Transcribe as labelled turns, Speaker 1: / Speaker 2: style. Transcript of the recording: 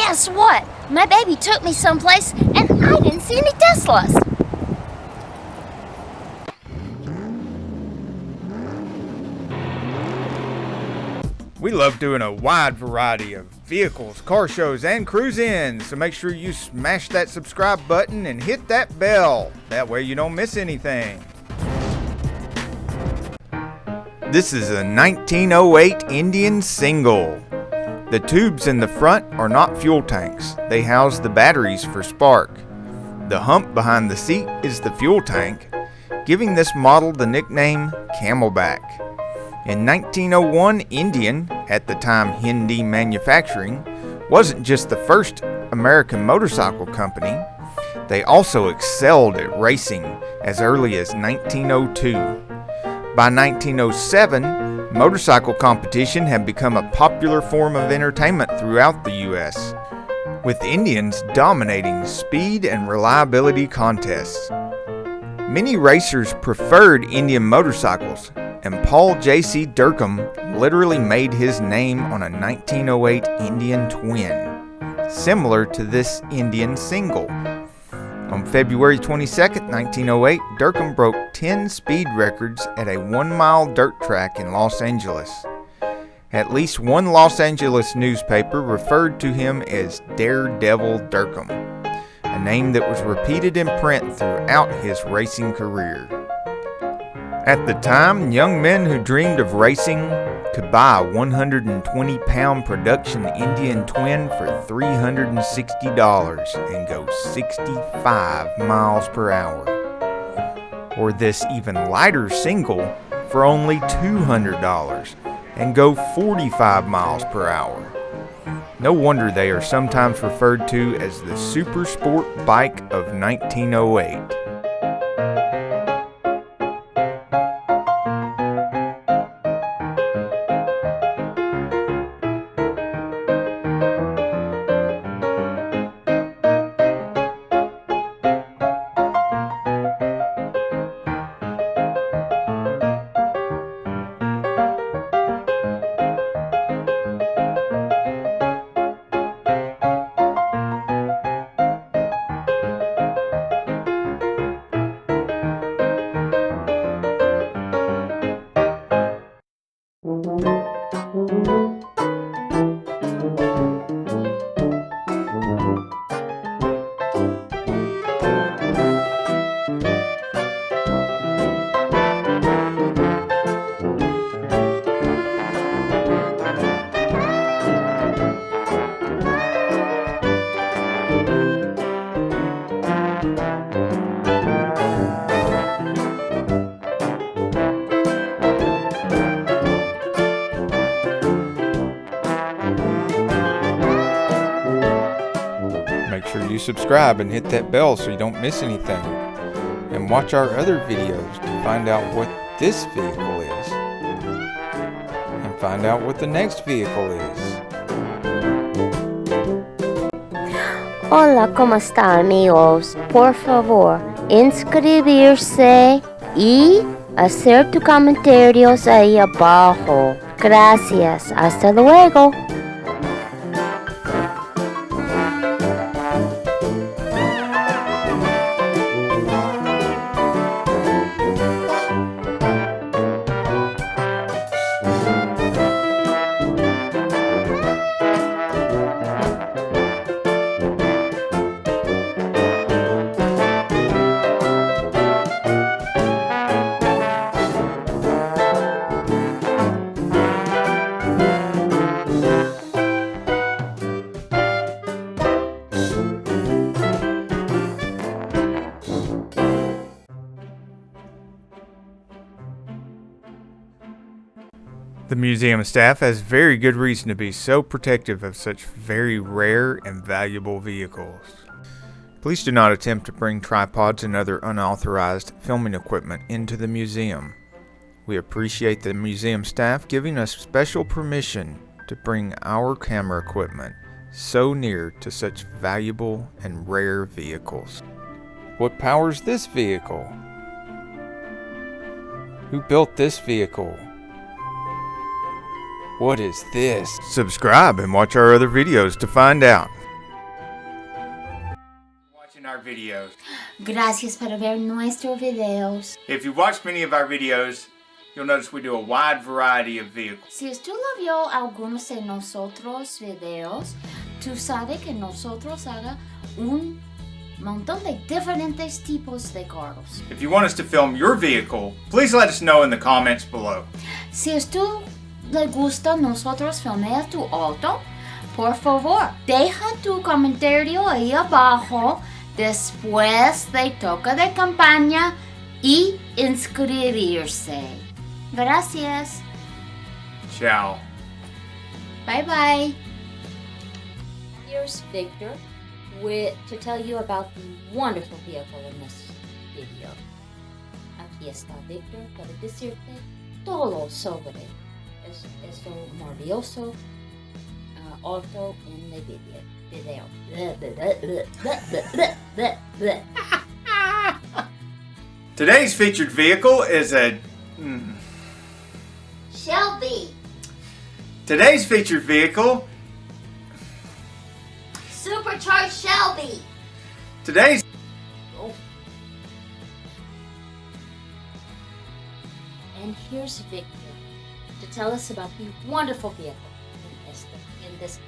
Speaker 1: guess what? My baby took me someplace and I didn't see any Teslas.
Speaker 2: We love doing a wide variety of vehicles, car shows, and cruise-ins, so make sure you smash that subscribe button and hit that bell. That way you don't miss anything. This is a 1908 Indian single. The tubes in the front are not fuel tanks. They house the batteries for spark. The hump behind the seat is the fuel tank, giving this model the nickname Camel Back. In 1901, Indian, at the time Hendee Manufacturing, wasn't just the first American motorcycle company. They also excelled at racing as early as 1902. By 1907, motorcycle competition had become a popular form of entertainment throughout the U.S., with Indians dominating speed and reliability contests. Many racers preferred Indian motorcycles, and Paul J.C. Derkum literally made his name on a 1908 Indian twin, similar to this Indian single. On February 22, 1908, Derkum broke 10 speed records at a 1-mile dirt track in Los Angeles. At least one Los Angeles newspaper referred to him as Devil Derkum, a name that was repeated in print throughout his racing career. At the time, young men who dreamed of racing could buy a 120-pound production Indian twin for $360 and go 65 miles per hour. Or this even lighter single for only $200 and go 45 miles per hour. No wonder they are sometimes referred to as the super sport bike of 1908. Make sure you subscribe and hit that bell so you don't miss anything. And watch our other videos to find out what this vehicle is. And find out what the next vehicle is.
Speaker 3: Hola, ¿cómo está, amigos? Por favor, inscribirse y hacer tus comentarios ahí abajo. Gracias. Hasta luego.
Speaker 2: The museum staff has very good reason to be so protective of such very rare and valuable vehicles. Please do not attempt to bring tripods and other unauthorized filming equipment into the museum. We appreciate the museum staff giving us special permission to bring our camera equipment so near to such valuable and rare vehicles. What powers this vehicle? Who built this vehicle? What is this? Subscribe and watch our other videos to find out. our videos.
Speaker 3: Gracias por ver nuestros videos.
Speaker 2: If you've watched many of our videos, you'll notice we do a wide variety of vehicles.
Speaker 3: Si usted lo vio algunos de nosotros videos, tú sabes que nosotros haga un montón de diferentes tipos de carros.
Speaker 2: If you want us to film your vehicle, please let us know in the comments below.
Speaker 3: Si usted le gusta nosotros filmar tu auto, por favor, deja tu comentario ahí abajo después de toca de campaña y inscribirse. Gracias.
Speaker 2: Ciao.
Speaker 3: Bye bye. Here's Victor to tell you about the wonderful vehicle in this video. Aquí está Victor para decirte todo sobre este maravilloso auto en el video.
Speaker 2: Today's featured vehicle is a...
Speaker 3: Shelby.
Speaker 2: Today's featured vehicle...
Speaker 3: Supercharged Shelby.
Speaker 2: Today's...
Speaker 3: And here's Victor to tell us about the wonderful vehicle in this